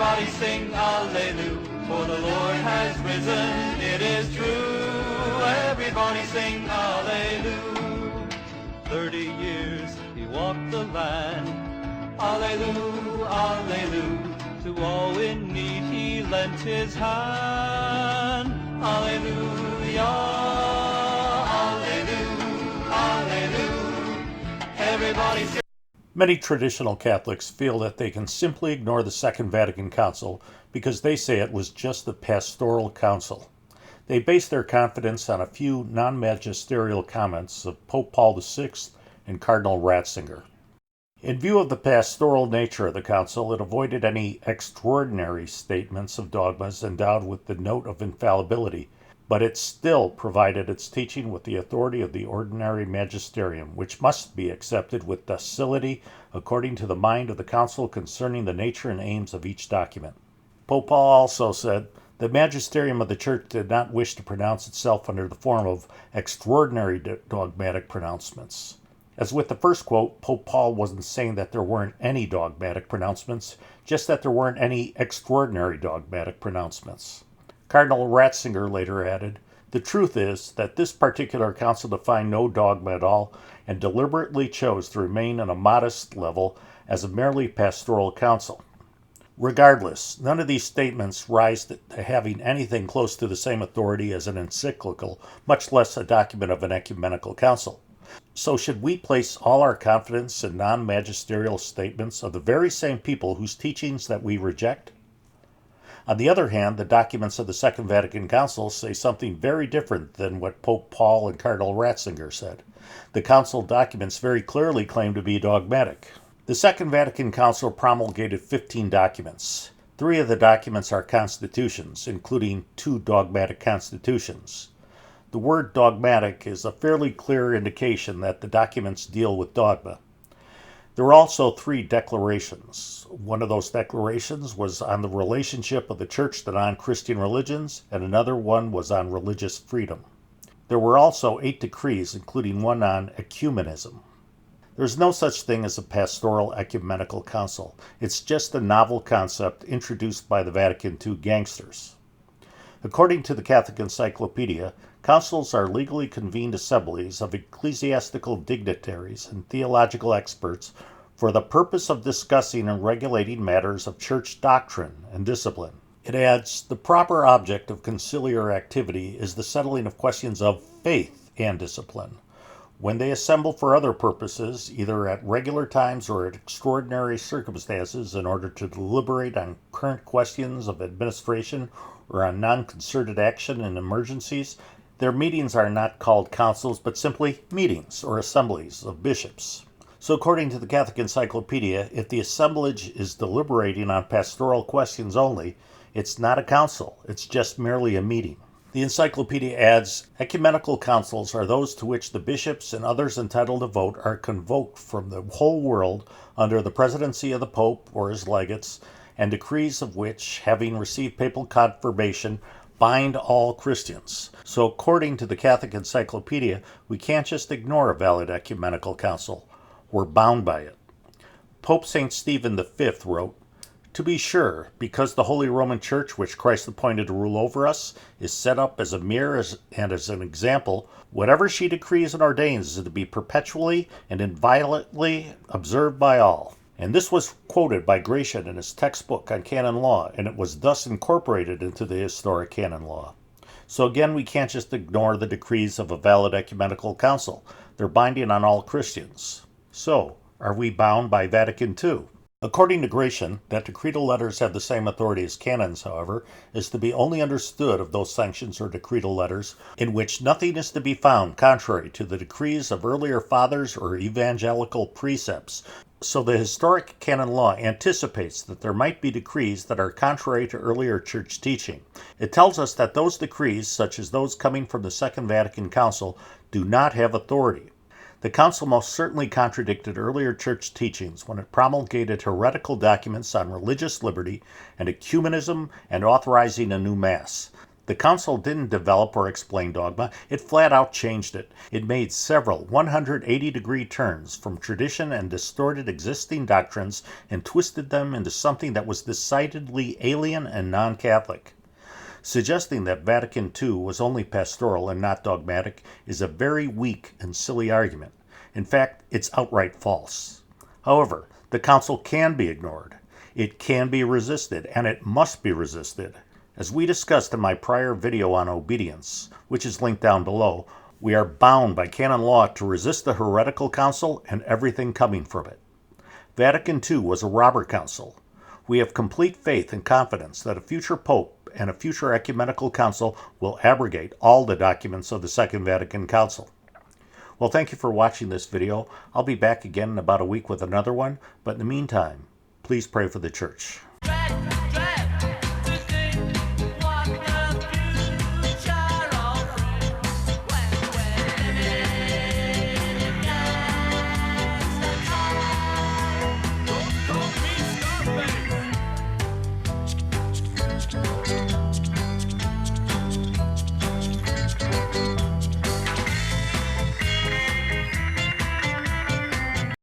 Everybody sing Alleluia, for the Lord has risen, it is true. Everybody sing Alleluia. 30 years he walked the land, Alleluia, Alleluia. To all in need he lent his hand, Alleluia, Alleluia, Alleluia. Everybody sing. Many traditional Catholics feel that they can simply ignore the Second Vatican Council because they say it was just the Pastoral Council. They base their confidence on a few non-magisterial comments of Pope Paul VI and Cardinal Ratzinger. In view of the pastoral nature of the Council, it avoided any extraordinary statements of dogmas endowed with the note of infallibility, but it still provided its teaching with the authority of the ordinary magisterium, which must be accepted with docility according to the mind of the Council concerning the nature and aims of each document. Pope Paul also said, the magisterium of the Church did not wish to pronounce itself under the form of extraordinary dogmatic pronouncements. As with the first quote, Pope Paul wasn't saying that there weren't any dogmatic pronouncements, just that there weren't any extraordinary dogmatic pronouncements. Cardinal Ratzinger later added, the truth is that this particular council defined no dogma at all and deliberately chose to remain on a modest level as a merely pastoral council. Regardless, none of these statements rise to having anything close to the same authority as an encyclical, much less a document of an ecumenical council. So should we place all our confidence in non-magisterial statements of the very same people whose teachings that we reject? On the other hand, the documents of the Second Vatican Council say something very different than what Pope Paul and Cardinal Ratzinger said. The Council documents very clearly claim to be dogmatic. The Second Vatican Council promulgated 15 documents. 3 of the documents are constitutions, including 2 dogmatic constitutions. The word dogmatic is a fairly clear indication that the documents deal with dogma. There were also 3 declarations. One of those declarations was on the relationship of the Church to non-Christian religions, and another one was on religious freedom. There were also 8 decrees, including one on ecumenism. There's no such thing as a pastoral ecumenical council. It's just a novel concept introduced by the Vatican II gangsters. According to the Catholic Encyclopedia, councils are legally convened assemblies of ecclesiastical dignitaries and theological experts for the purpose of discussing and regulating matters of church doctrine and discipline. It adds, the proper object of conciliar activity is the settling of questions of faith and discipline. When they assemble for other purposes, either at regular times or at extraordinary circumstances in order to deliberate on current questions of administration or on non-concerted action in emergencies, their meetings are not called councils, but simply meetings or assemblies of bishops. So according to the Catholic Encyclopedia, if the assemblage is deliberating on pastoral questions only, it's not a council, it's just merely a meeting. The encyclopedia adds, ecumenical councils are those to which the bishops and others entitled to vote are convoked from the whole world under the presidency of the Pope or his legates, and decrees of which, having received papal confirmation, bind all Christians. So according to the Catholic Encyclopedia, we can't just ignore a valid ecumenical council. We're bound by it. Pope St. Stephen V wrote, to be sure, because the Holy Roman Church, which Christ appointed to rule over us, is set up as a mirror and as an example, whatever she decrees and ordains is to be perpetually and inviolably observed by all. And this was quoted by Gratian in his textbook on canon law, and it was thus incorporated into the historic canon law. So again, we can't just ignore the decrees of a valid ecumenical council. They're binding on all Christians. So, are we bound by Vatican II? According to Gratian, that decretal letters have the same authority as canons, however, is to be only understood of those sanctions or decretal letters in which nothing is to be found contrary to the decrees of earlier fathers or evangelical precepts. So the historic canon law anticipates that there might be decrees that are contrary to earlier church teaching. It tells us that those decrees, such as those coming from the Second Vatican Council, do not have authority. The Council most certainly contradicted earlier church teachings when it promulgated heretical documents on religious liberty and ecumenism and authorizing a new Mass. The council didn't develop or explain dogma, it flat out changed it. It made several 180-degree turns from tradition and distorted existing doctrines and twisted them into something that was decidedly alien and non-Catholic. Suggesting that Vatican II was only pastoral and not dogmatic is a very weak and silly argument. In fact, it's outright false. However, the council can be ignored. It can be resisted, and it must be resisted. As we discussed in my prior video on obedience, which is linked down below, we are bound by canon law to resist the heretical council and everything coming from it. Vatican II was a robber council. We have complete faith and confidence that a future pope and a future ecumenical council will abrogate all the documents of the Second Vatican Council. Well, thank you for watching this video. I'll be back again in about a week with another one, but in the meantime, please pray for the church.